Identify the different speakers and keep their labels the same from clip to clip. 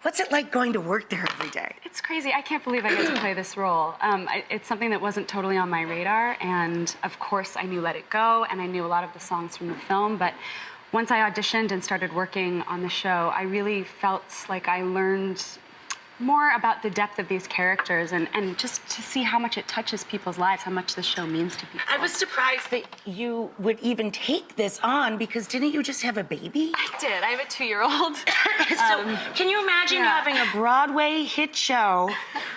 Speaker 1: What's it like going to work there every day?
Speaker 2: It's crazy. I can't believe I get to play this role. It's something that wasn't totally on my radar, and of course I knew Let It Go, and I knew a lot of the songs from the film, but once I auditioned and started working on the show, I really felt like I learned more about the depth of these characters and just to see how much it touches people's lives, how much the show means to people.
Speaker 1: I was surprised that you would even take this on because didn't you just have a baby?
Speaker 2: I did. I have a 2-year-old.
Speaker 1: So can you imagine having a Broadway hit show,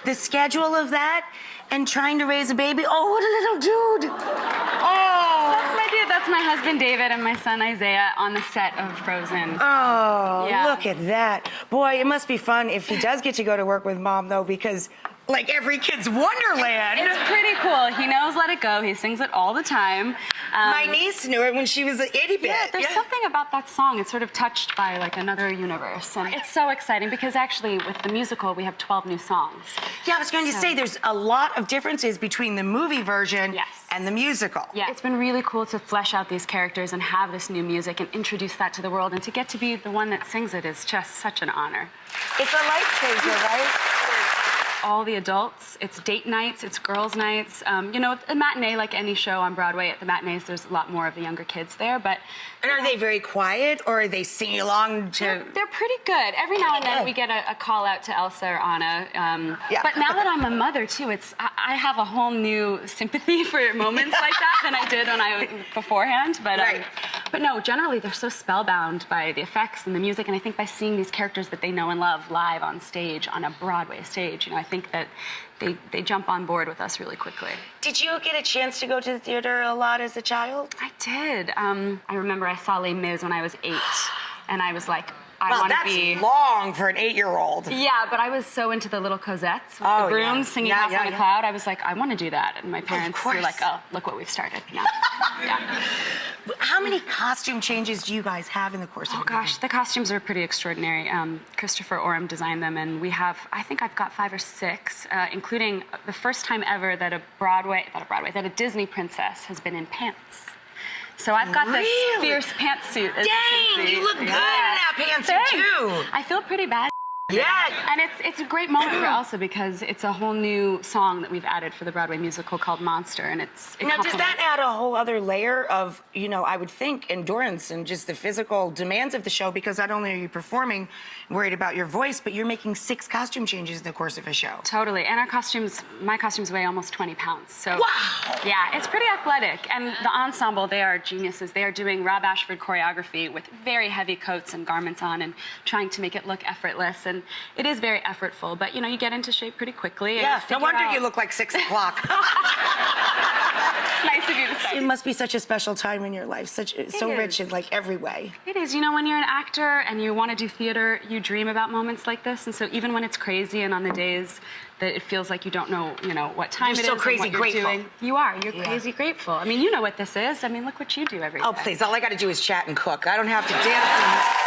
Speaker 1: the schedule of that, and trying to raise a baby? Oh, what a little dude. Oh.
Speaker 2: That's my dude. That's my husband, David, and my son, Isaiah, on the set of Frozen.
Speaker 1: Oh, yeah. Look at that. Boy, it must be fun if he does get to go to work with Mom, though, because like every kid's wonderland.
Speaker 2: It's pretty cool. He knows Let It Go. He sings it all the time.
Speaker 1: My niece knew it when she was an itty bit.
Speaker 2: Yeah, there's something about that song. It's sort of touched by like another universe. And it's so exciting because actually with the musical, we have 12 new songs.
Speaker 1: Yeah, I was going to say there's a lot of differences between the movie version and the musical.
Speaker 2: Yeah, it's been really cool to flesh out these characters and have this new music and introduce that to the world. And to get to be the one that sings it is just such an honor.
Speaker 1: It's a life changer, right?
Speaker 2: All the adults. It's date nights, it's girls' nights. You know, a matinee, like any show on Broadway, at the matinees, there's a lot more of the younger kids there, but...
Speaker 1: And are they very quiet, or are they singing along to...
Speaker 2: They're pretty good. Every now and then we get a call out to Elsa or Anna. But now that I'm a mother, too, I have a whole new sympathy for moments like that than I did when I was beforehand. But no, generally, they're so spellbound by the effects and the music, and I think by seeing these characters that they know and love live on stage, on a Broadway stage, you know, I think that they jump on board with us really quickly.
Speaker 1: Did you get a chance to go to the theater a lot as a child?
Speaker 2: I did. I remember I saw Les Mis when I was 8, and I was like, I want to be...
Speaker 1: That's long for an 8-year-old.
Speaker 2: Yeah, but I was so into the little Cosettes with the brooms singing House on a Cloud. I was like, I want to do that. And my parents were like, oh, look what we've started. Yeah.
Speaker 1: How many costume changes do you guys have in the course of the movie?
Speaker 2: Gosh, the costumes are pretty extraordinary. Christopher Oram designed them, and we have, I think I've got 5 or 6, including the first time ever that that a Disney princess has been in pants. So I've got this fierce pantsuit.
Speaker 1: Dang, you look good in that pantsuit, too.
Speaker 2: I feel pretty bad.
Speaker 1: Yeah.
Speaker 2: And it's a great moment for Elsa because it's a whole new song that we've added for the Broadway musical called Monster, and
Speaker 1: Now, does that add a whole other layer of, you know, I would think, endurance and just the physical demands of the show, because not only are you performing, worried about your voice, but you're making 6 costume changes in the course of a show.
Speaker 2: Totally. And my costumes weigh almost 20 pounds. So,
Speaker 1: wow!
Speaker 2: Yeah, it's pretty athletic. And the ensemble, they are geniuses. They are doing Rob Ashford choreography with very heavy coats and garments on and trying to make it look effortless. And it is very effortful, but you know, you get into shape pretty quickly.
Speaker 1: Yeah, no wonder you look like 6 o'clock.
Speaker 2: Nice of you to say.
Speaker 1: It must be such a special time in your life, so rich in like every way.
Speaker 2: It is. You know, when you're an actor and you want to do theater, you dream about moments like this, and so even when it's crazy and on the days that it feels like you don't know, you know, what time
Speaker 1: you're
Speaker 2: it
Speaker 1: still
Speaker 2: is
Speaker 1: crazy
Speaker 2: and what
Speaker 1: grateful.
Speaker 2: you're doing. You are. You're crazy grateful. I mean, you know what this is. I mean, look what you do every day.
Speaker 1: Oh, please. All I got to do is chat and cook. I don't have to dance and